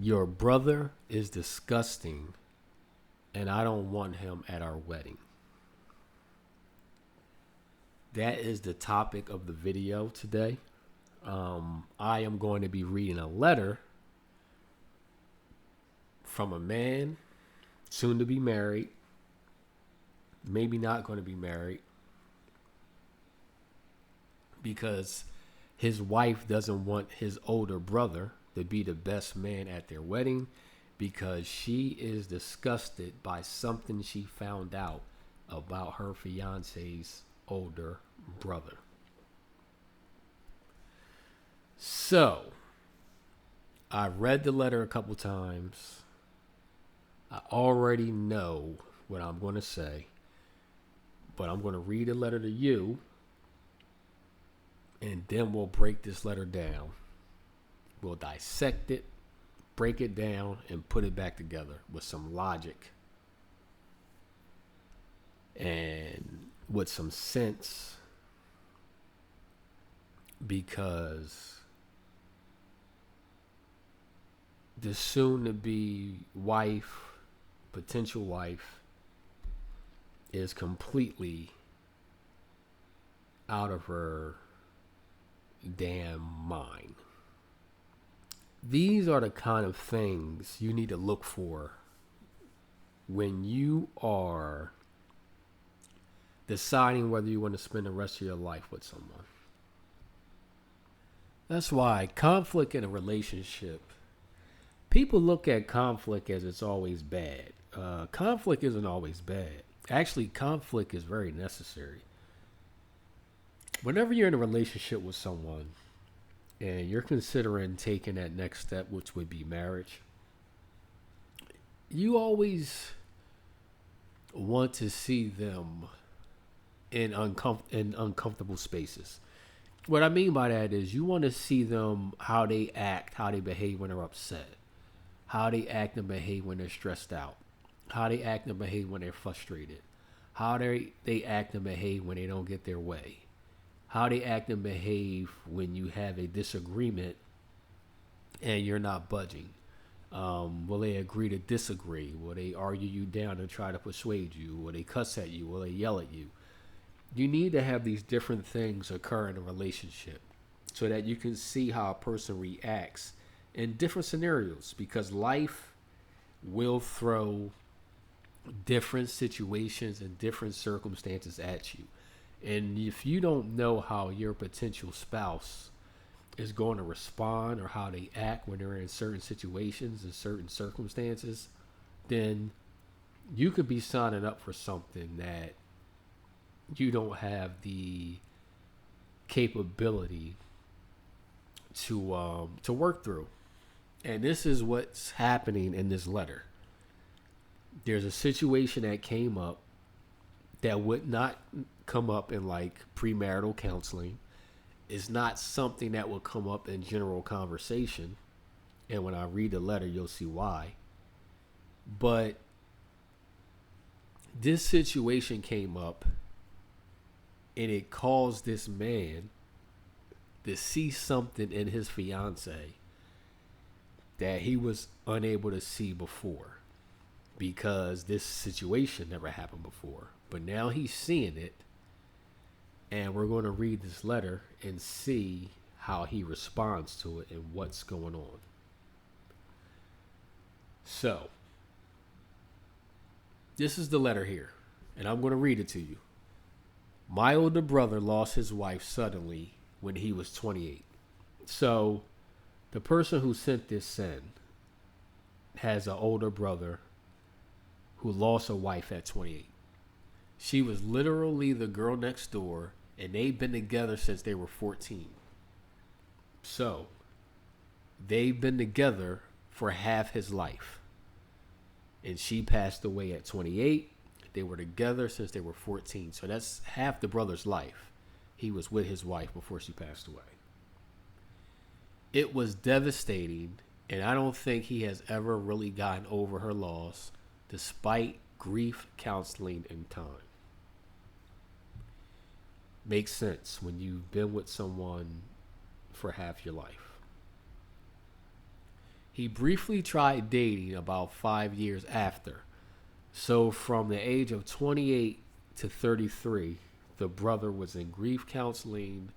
Your brother is disgusting, and I don't want him at our wedding. That is the topic of the video today. I am going to be reading a letter from a man soon to be married, maybe not going to be married, because his wife doesn't want his older brother to be the best man at their wedding because she is disgusted by something she found out about her fiance's older brother. So, I read the letter a couple times. I already know what I'm going to say, but I'm going to read the letter to you, and then we'll break this letter down. We'll dissect it, break it down, and put it back together with some logic and with some sense, because the soon to be wife, potential wife, is completely out of her damn mind. These are the kind of things you need to look for when you are deciding whether you want to spend the rest of your life with someone. That's why conflict in a relationship, people look at conflict as it's always bad. Conflict isn't always bad. Actually, conflict is very necessary. Whenever you're in a relationship with someone and you're considering taking that next step, which would be marriage, you always want to see them in uncomfortable spaces. What I mean by that is you want to see them, how they act, how they behave when they're upset, how they act and behave when they're stressed out, how they act and behave when they're frustrated, how they act and behave when they don't get their way, how they act and behave when you have a disagreement and you're not budging. Will they agree to disagree? Will they argue you down and try to persuade you? Will they cuss at you? Will they yell at you? You need to have these different things occur in a relationship so that you can see how a person reacts in different scenarios, because life will throw different situations and different circumstances at you. And if you don't know how your potential spouse is going to respond or how they act when they're in certain situations and certain circumstances, then you could be signing up for something that you don't have the capability to work through. And this is what's happening in this letter. There's a situation that came up that would not come up in like premarital counseling. It's not something that will come up in general conversation. And when I read the letter, you'll see why. But this situation came up, and it caused this man to see something in his fiance that he was unable to see before, because this situation never happened before. But now he's seeing it, and we're going to read this letter and see how he responds to it and what's going on. So, this is the letter here, and I'm going to read it to you. My older brother lost his wife suddenly when he was 28. So, the person who sent this in has an older brother who lost a wife at 28. She was literally the girl next door, and they've been together since they were 14. So, they've been together for half his life. And she passed away at 28. They were together since they were 14. So that's half the brother's life. He was with his wife before she passed away. It was devastating, and I don't think he has ever really gotten over her loss, despite grief counseling and time. Makes sense when you've been with someone for half your life. He briefly tried dating about 5 years after. So from the age of 28 to 33, the brother was in grief counseling,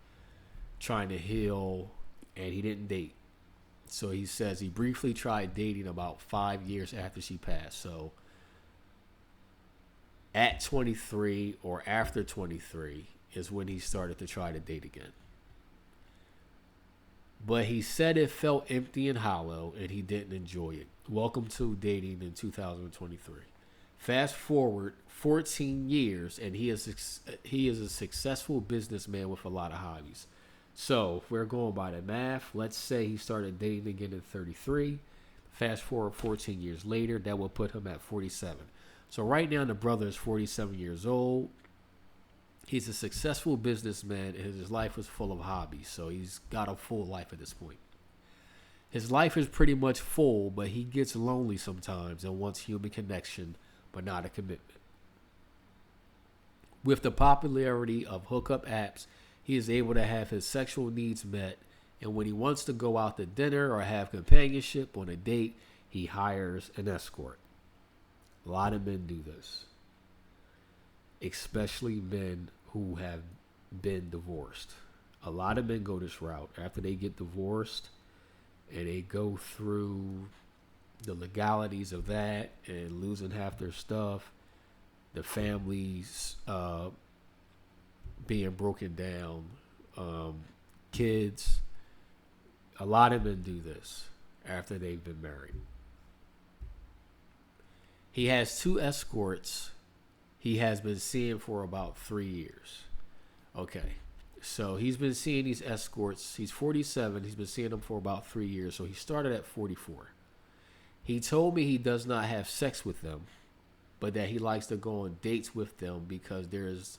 trying to heal, and he didn't date. So he says he briefly tried dating about 5 years after she passed. So at 23 or after 23 is when he started to try to date again. But he said it felt empty and hollow and he didn't enjoy it. Welcome to dating in 2023. Fast forward 14 years and he is a successful businessman with a lot of hobbies. So if we're going by the math, let's say he started dating again at 33. Fast forward 14 years later, that will put him at 47. So right now the brother is 47 years old. He's a successful businessman and his life is full of hobbies. So he's got a full life at this point. His life is pretty much full, but he gets lonely sometimes and wants human connection, but not a commitment. With the popularity of hookup apps, he is able to have his sexual needs met, and when he wants to go out to dinner or have companionship on a date, he hires an escort. A lot of men do this, especially men who have been divorced. A lot of men go this route after they get divorced and they go through the legalities of that and losing half their stuff, the families being broken down, kids. A lot of men do this after they've been married. He has 2 escorts he has been seeing for about 3 years. Okay, so he's been seeing these escorts. He's 47. He's been seeing them for about 3 years. So he started at 44. He told me he does not have sex with them, but that he likes to go on dates with them because there is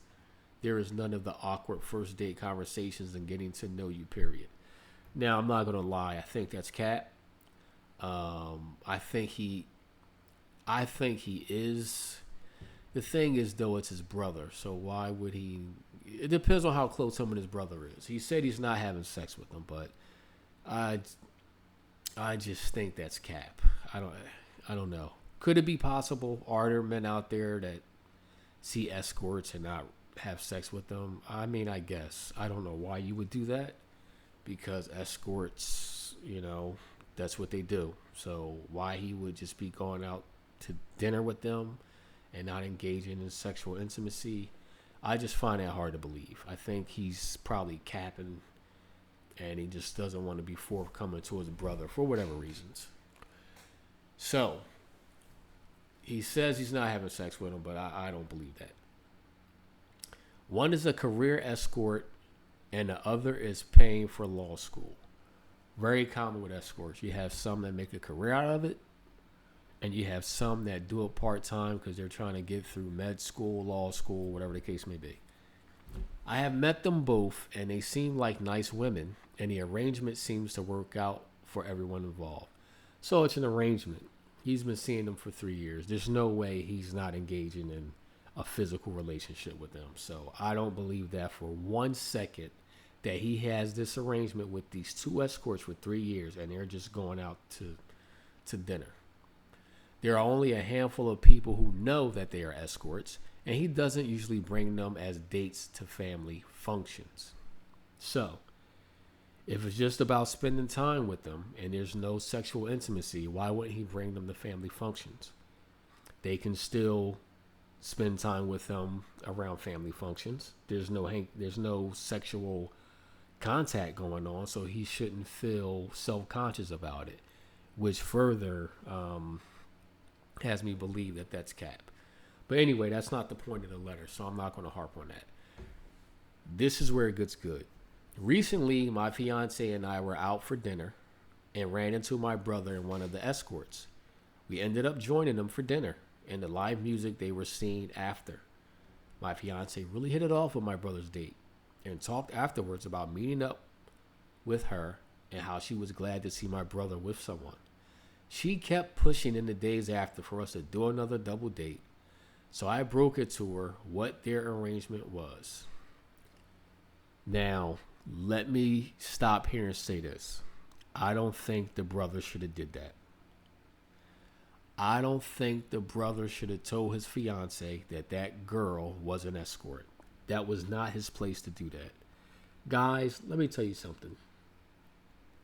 none of the awkward first date conversations and getting to know you, period. Now, I'm not going to lie. I think that's cap. I think he is. The thing is, though, it's his brother. So why would he? It depends on how close him and his brother is. He said he's not having sex with them, but I just think that's cap. I don't know. Could it be possible? Are there men out there that see escorts and not have sex with them? I mean, I guess. I don't know why you would do that, because escorts, that's what they do. So why he would just be going out to dinner with them and not engaging in sexual intimacy, I just find that hard to believe. I think he's probably capping and he just doesn't want to be forthcoming to his brother for whatever reasons. So he says he's not having sex with him, but I don't believe that. One is a career escort and the other is paying for law school. Very common with escorts. You have some that make a career out of it, and you have some that do it part-time because they're trying to get through med school, law school, whatever the case may be. I have met them both, and they seem like nice women, and the arrangement seems to work out for everyone involved. So it's an arrangement. He's been seeing them for 3 years. There's no way he's not engaging in a physical relationship with them. So I don't believe that for 1 second that he has this arrangement with these 2 escorts for 3 years, and they're just going out to dinner. There are only a handful of people who know that they are escorts, and he doesn't usually bring them as dates to family functions. So, if it's just about spending time with them and there's no sexual intimacy, why wouldn't he bring them to family functions? They can still spend time with them around family functions. There's no sexual contact going on, so he shouldn't feel self-conscious about it, which further has me believe that that's cap. But anyway, that's not the point of the letter, so I'm not going to harp on that. This is where it gets good. Recently, my fiance and I were out for dinner and ran into my brother and one of the escorts. We ended up joining them for dinner and the live music they were seeing after. My fiance really hit it off with my brother's date and talked afterwards about meeting up with her and how she was glad to see my brother with someone. She kept pushing in the days after for us to do another double date, so I broke it to her what their arrangement was. Now, let me stop here and say this. I don't think the brother should have did that. I don't think the brother should have told his fiance that that girl was an escort. That was not his place to do that. Guys, let me tell you something.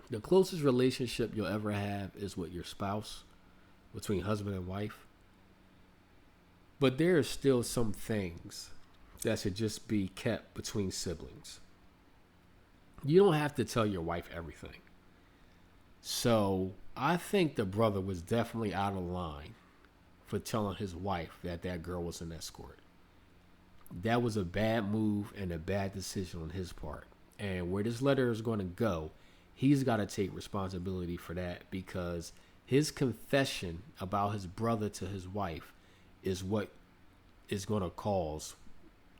The closest relationship you'll ever have is with your spouse, between husband and wife. But there are still some things that should just be kept between siblings. You don't have to tell your wife everything. So I think the brother was definitely out of line for telling his wife that that girl was an escort. That was a bad move and a bad decision on his part. And where this letter is going to go, he's got to take responsibility for that, because his confession about his brother to his wife is what is going to cause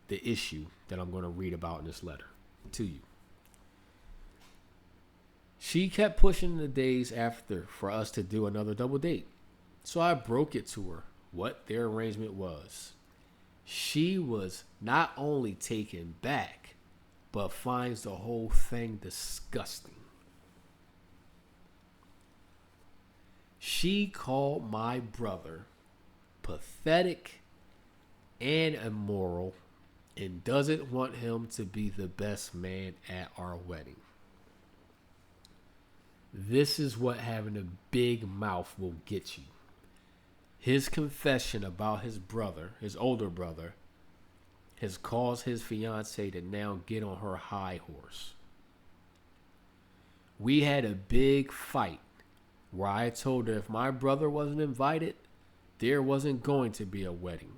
the issue that I'm going to read about in this letter to you. She kept pushing the days after for us to do another double date. So I broke it to her what their arrangement was. She was not only taken back, but finds the whole thing disgusting. She called my brother pathetic and immoral and doesn't want him to be the best man at our wedding. This is what having a big mouth will get you. His confession about his brother, his older brother, has caused his fiance to now get on her high horse. We had a big fight where I told her if my brother wasn't invited, there wasn't going to be a wedding.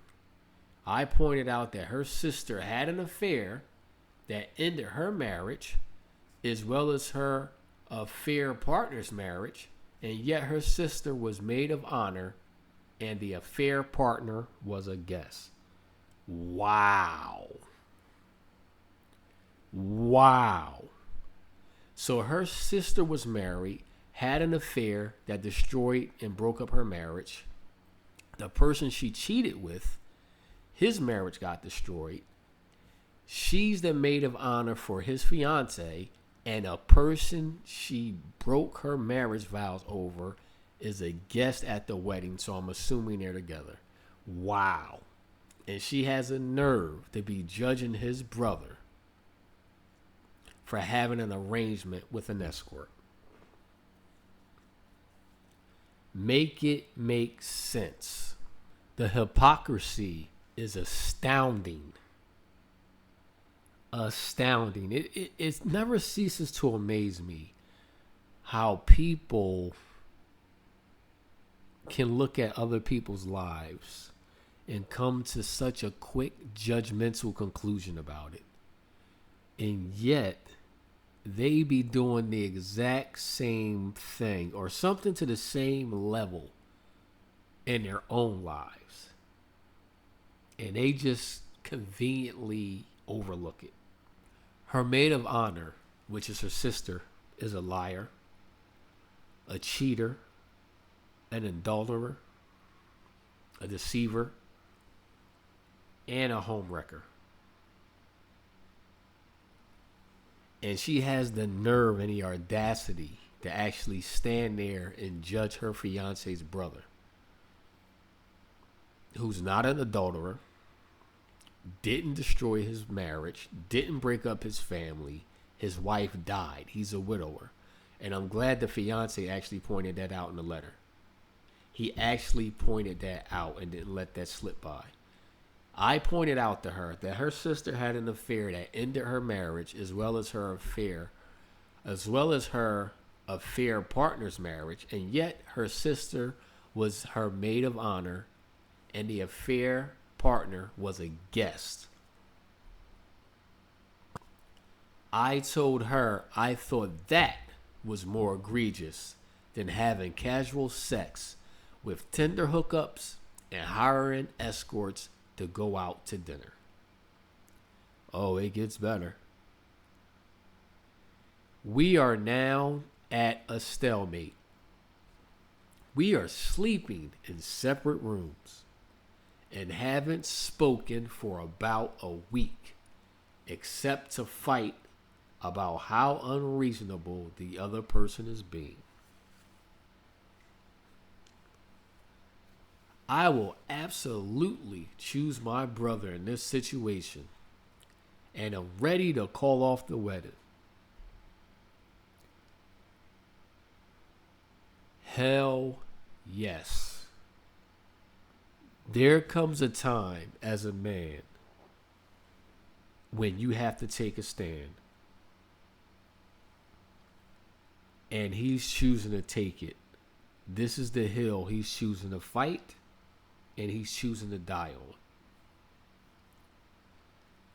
I pointed out that her sister had an affair that ended her marriage, as well as her affair partner's marriage, and yet her sister was maid of honor and the affair partner was a guest. Wow. So her sister was married, had an affair that destroyed and broke up her marriage. The person she cheated with, his marriage got destroyed. She's the maid of honor for his fiance, and a person she broke her marriage vows over is a guest at the wedding, so I'm assuming they're together. Wow. And she has a nerve to be judging his brother for having an arrangement with an escort. Make it make sense. The hypocrisy is astounding. It never ceases to amaze me how people can look at other people's lives and come to such a quick judgmental conclusion about it. And yet they be doing the exact same thing or something to the same level in their own lives. And they just conveniently overlook it. Her maid of honor, which is her sister, is a liar, a cheater, an adulterer, a deceiver, and a homewrecker. And she has the nerve and the audacity to actually stand there and judge her fiance's brother, who's not an adulterer, didn't destroy his marriage, didn't break up his family. His wife died. He's a widower. And I'm glad the fiance actually pointed that out in the letter. He actually pointed that out and didn't let that slip by. I pointed out to her that her sister had an affair that ended her marriage, as well as her affair partner's marriage, and yet her sister was her maid of honor and the affair partner was a guest. I told her I thought that was more egregious than having casual sex with Tinder hookups and hiring escorts to go out to dinner. Oh, it gets better. We are now at a stalemate. We are sleeping in separate rooms and haven't spoken for about a week, except to fight about how unreasonable the other person is being. I will absolutely choose my brother in this situation and am ready to call off the wedding. Hell yes. There comes a time as a man when you have to take a stand. And he's choosing to take it. This is the hill he's choosing to fight, and he's choosing to die on.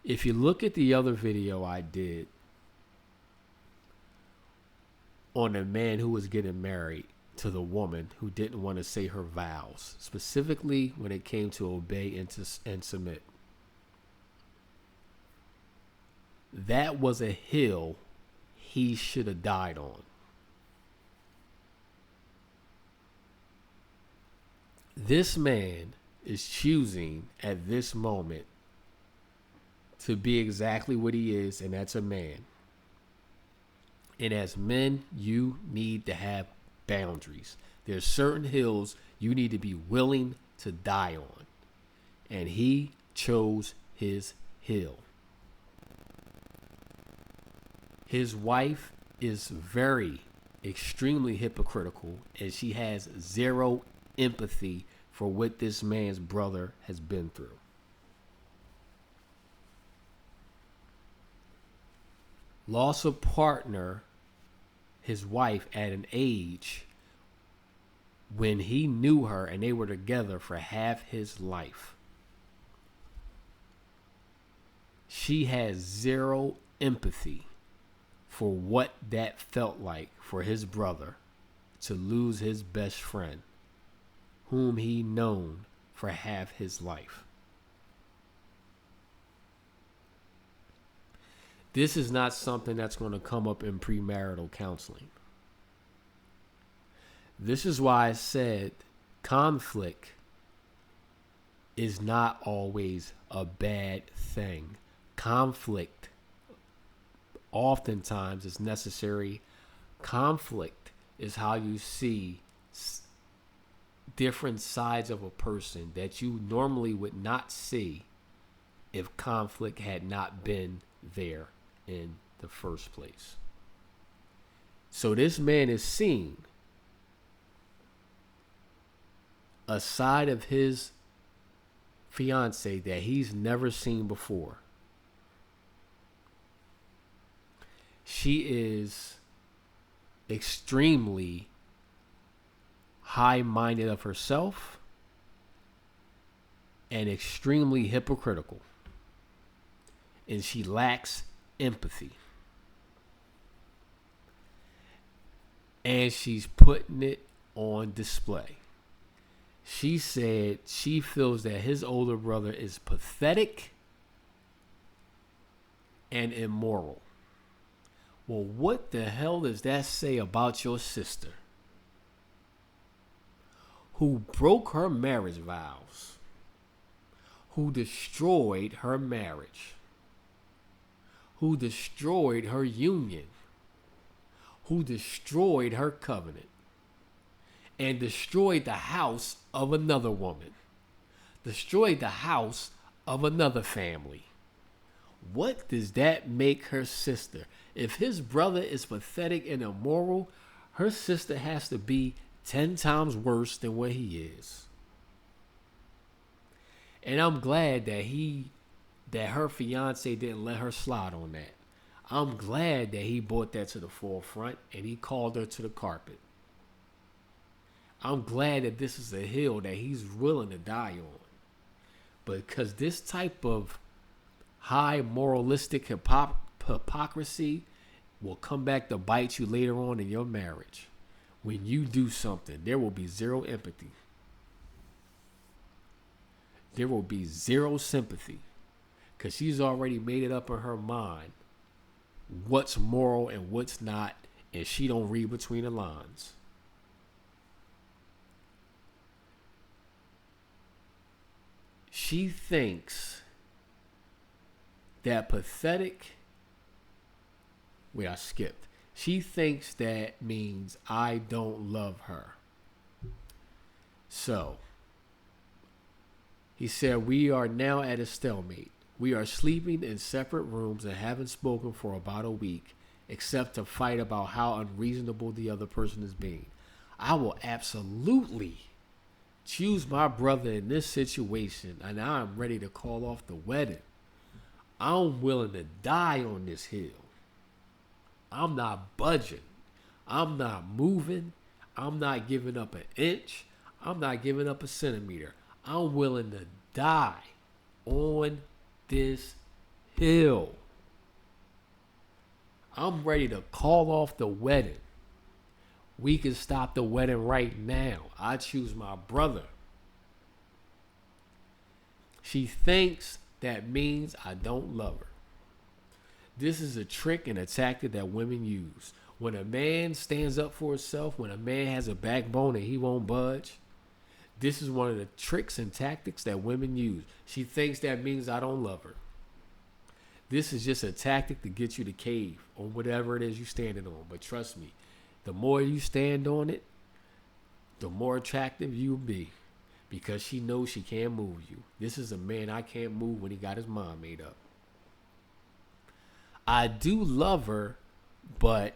If you look at the other video I did on a man who was getting married to the woman who didn't want to say her vows, specifically when it came to obey and submit, that was a hill he should have died on. This man is choosing at this moment to be exactly what he is, and that's a man. And as men, you need to have boundaries. There's certain hills you need to be willing to die on. And he chose his hill. His wife is extremely hypocritical, and she has zero empathy for what this man's brother has been through. Loss of partner, his wife, at an age when he knew her and they were together for half his life. She has zero empathy for what that felt like for his brother to lose his best friend, whom he known for half his life. This is not something that's going to come up in premarital counseling. This is why I said conflict is not always a bad thing. Conflict oftentimes is necessary. Conflict is how you see different sides of a person that you normally would not see if conflict had not been there in the first place. So this man is seeing a side of his fiance that he's never seen before. She is extremely high-minded of herself and extremely hypocritical. And she lacks empathy. And she's putting it on display. She said she feels that his older brother is pathetic and immoral. Well, what the hell does that say about your sister, who broke her marriage vows, who destroyed her marriage, who destroyed her union, who destroyed her covenant, and destroyed the house of another woman, destroyed the house of another family? What does that make her sister? If his brother is pathetic and immoral, her sister has to be 10 times worse than what he is. And I'm glad that her fiance didn't let her slide on that. I'm glad that he brought that to the forefront and he called her to the carpet. I'm glad that this is a hill that he's willing to die on. Because this type of high moralistic hypocrisy will come back to bite you later on in your marriage. When you do something, there will be zero empathy. There will be zero sympathy. Because she's already made it up in her mind what's moral and what's not, and she don't read between the lines. She thinks that pathetic Wait, I skipped. She thinks that means I don't love her. So, he said, we are now at a stalemate. We are sleeping in separate rooms and haven't spoken for about a week, except to fight about how unreasonable the other person is being. I will absolutely choose my brother in this situation, and I'm ready to call off the wedding. I'm willing to die on this hill. I'm not budging. I'm not moving. I'm not giving up an inch. I'm not giving up a centimeter. I'm willing to die on this hill. I'm ready to call off the wedding. We can stop the wedding right now. I choose my brother. She thinks that means I don't love her. This is a trick and a tactic that women use. When a man stands up for himself, when a man has a backbone and he won't budge, this is one of the tricks and tactics that women use. She thinks that means I don't love her. This is just a tactic to get you to cave on whatever it is you're standing on. But trust me, the more you stand on it, the more attractive you'll be, because she knows she can't move you. This is a man I can't move when he got his mind made up. I do love her, but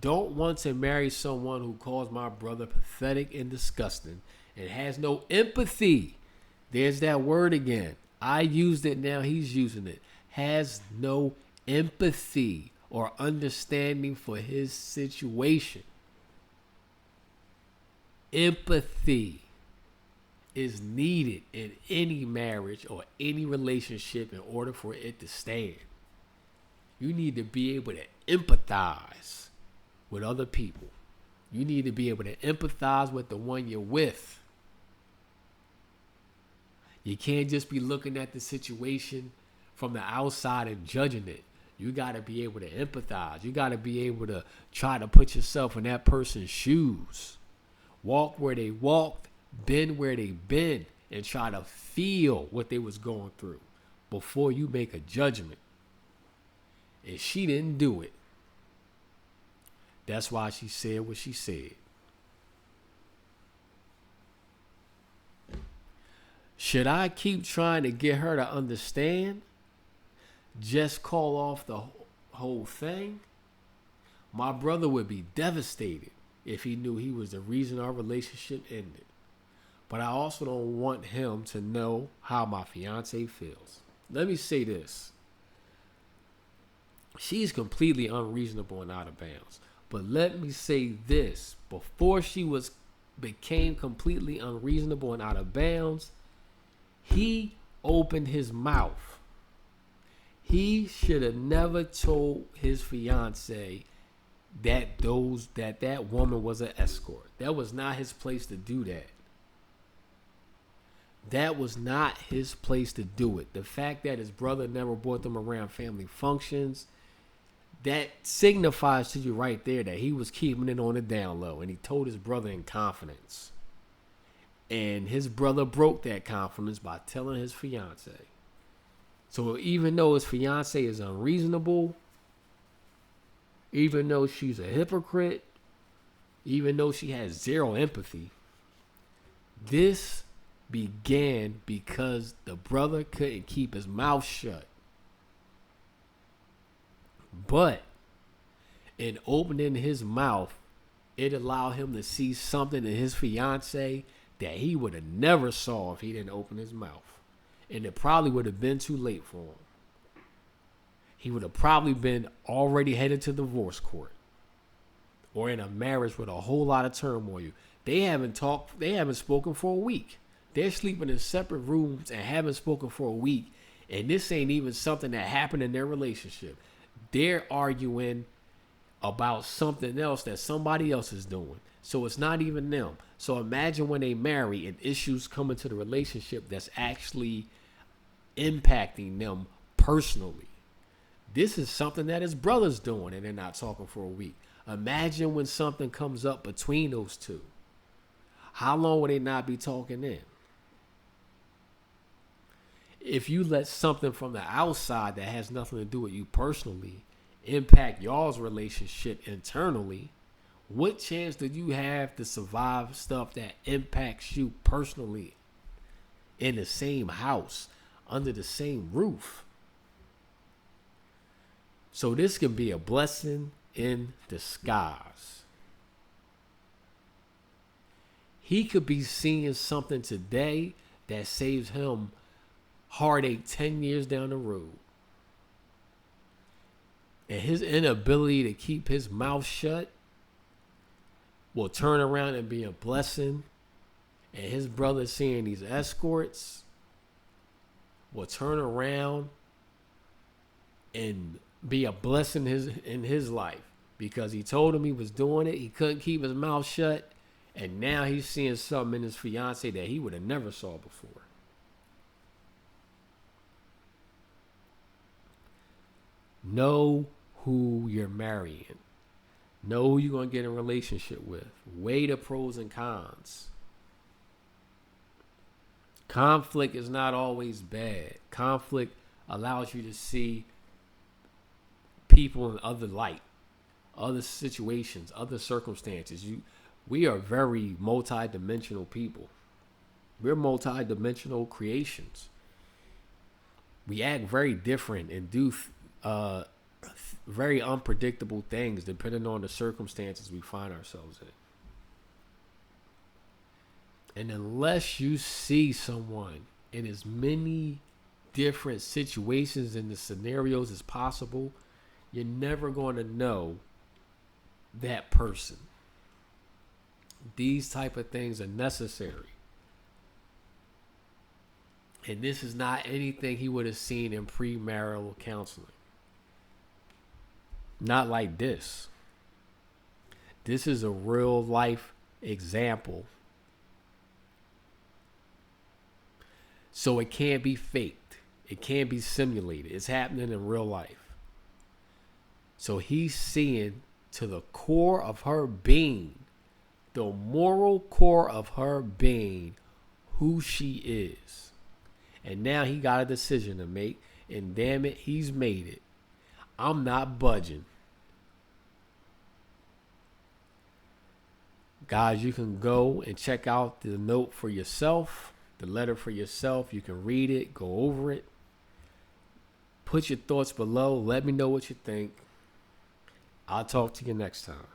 don't want to marry someone who calls my brother pathetic and disgusting and has no empathy. There's that word again. I used it, now he's using it. Has no empathy or understanding for his situation. Empathy is needed in any marriage or any relationship in order for it to stand. You need to be able to empathize with other people. You need to be able to empathize with the one you're with. You can't just be looking at the situation from the outside and judging it. You got to be able to empathize. You got to be able to try to put yourself in that person's shoes. Walk where they walked, been where they been, and try to feel what they was going through before you make a judgment. And she didn't do it. That's why she said what she said. Should I keep trying to get her to understand? Just call off the whole thing? My brother would be devastated if he knew he was the reason our relationship ended. But I also don't want him to know how my fiance feels. Let me say this. She's completely unreasonable and out of bounds. But let me say this. Before she became completely unreasonable and out of bounds, he opened his mouth. He should have never told his fiance that woman was an escort. That was not his place to do that. That was not his place to do it. The fact that his brother never brought them around family functions, that signifies to you right there that he was keeping it on the down low, and he told his brother in confidence. And his brother broke that confidence by telling his fiance. So even though his fiance is unreasonable, even though she's a hypocrite, even though she has zero empathy, this began because the brother couldn't keep his mouth shut. But in opening his mouth, it allowed him to see something in his fiance that he would have never saw if he didn't open his mouth. And it probably would have been too late for him. He would have probably been already headed to divorce court or in a marriage with a whole lot of turmoil. They haven't spoken for a week. They're sleeping in separate rooms and haven't spoken for a week. And this ain't even something that happened in their relationship. They're arguing about something else that somebody else is doing. So it's not even them. So imagine when they marry and issues come into the relationship that's actually impacting them personally. This is something that his brother's doing and they're not talking for a week. Imagine when something comes up between those two. How long will they not be talking then? If you let something from the outside that has nothing to do with you personally impact y'all's relationship internally, what chance do you have to survive stuff that impacts you personally in the same house, under the same roof? So this can be a blessing in disguise. He could be seeing something today that saves him heartache 10 years down the road. And his inability to keep his mouth shut will turn around and be a blessing. And his brother seeing these escorts will turn around and be a blessing in his life, because he told him he was doing it. He couldn't keep his mouth shut. And now he's seeing something in his fiance that he would have never saw before. Know who you're marrying. Know who you're going to get in a relationship with. Weigh the pros and cons. Conflict is not always bad. Conflict allows you to see people in other light, other situations, other circumstances. We are very multi-dimensional people. We're multi-dimensional creations. We act very different and do very unpredictable things depending on the circumstances we find ourselves in. And unless you see someone in as many different situations and the scenarios as possible, you're never going to know that person. These type of things are necessary. And this is not anything he would have seen in premarital counseling. Not like this. This is a real life example. So it can't be faked. It can't be simulated. It's happening in real life. So he's seeing to the core of her being, the moral core of her being, who she is. And now he got a decision to make, and damn it, he's made it. I'm not budging. Guys, you can go and check out the note for yourself, the letter for yourself. You can read it, go over it. Put your thoughts below. Let me know what you think. I'll talk to you next time.